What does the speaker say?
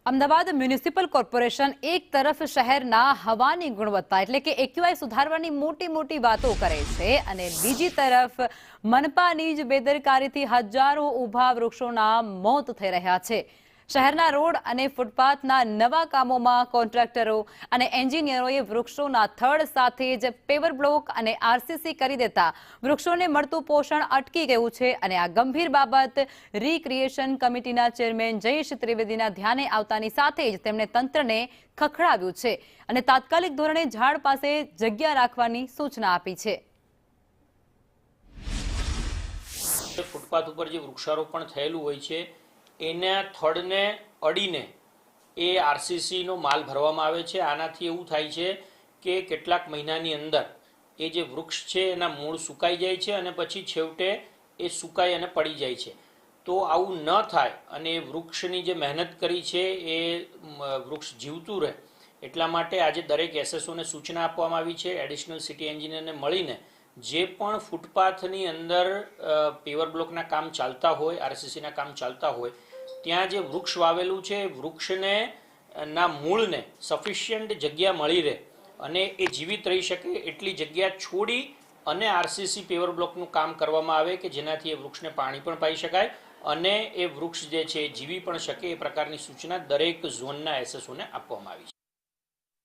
Ahmedabad municipal corporation એક તરફ શહેરના હવાની ગુણવત્તા એટલે કે એક્યુઆઈ સુધારવાની મોટી વાતો કરે છે અને બીજી તરફ મનપાની જ બેદરકારીથી હજારો ઊભા વૃક્ષોના મોત થઈ રહ્યા છે। શહેરના રોડ અને ફૂટપાથના નવા કામોમાં કોન્ટ્રાક્ટરો અને એન્જિનિયરોએ વૃક્ષોના થડ સાથે જ પેવર બ્લોક અને આરસીસી કરી દેતા વૃક્ષોને મળતું પોષણ અટકી ગયું છે અને આ ગંભીર બાબત રીક્રિએશન કમિટીના ચેરમેન જયેશ ત્રિવેદીના ધ્યાને આવતાની સાથે જ તેમણે તંત્રને ખખડાવ્યું છે અને તાત્કાલિક ધોરણે ઝાડ પાસે જગ્યા રાખવાની સૂચના આપી છે। ફૂટપાથ ઉપર જે વૃક્ષારોપણ થયેલું હોય છે એના થડને અડીને એ આરસીસીનો માલ ભરવામાં આવે છે। આનાથી એવું થાય છે કે કેટલાક મહિનાની અંદર એ જે વૃક્ષ છે એના મૂળ સુકાઈ જાય છે અને પછી છેવટે એ સુકાઈ અને પડી જાય છે। તો આવું ન થાય અને વૃક્ષની જે મહેનત કરી છે એ વૃક્ષ જીવતું રહે એટલા માટે આજે દરેક એસએસઓને સૂચના આપવામાં આવી છે। એડિશનલ સિટી એન્જિનિયરને મળીને જે પણ ફૂટપાથની અંદર પેવર બ્લોકના કામ ચાલતા હોય, આરસીસીના કામ ચાલતા હોય, ત્યાં જે વૃક્ષ વાવેલું છે વૃક્ષને ના મૂળને સફિશિયન્ટ જગ્યા મળી રહે અને એ જીવિત રહી શકે એટલી જગ્યા છોડી અને આરસીસી પેવર બ્લોકનું કામ કરવામાં આવે કે જેનાથી એ વૃક્ષને પાણી પણ પાઈ શકાય અને એ વૃક્ષ જે છે જીવી પણ શકે એ પ્રકારની સૂચના દરેક ઝોનના એસએસઓને આપવામાં આવી છે।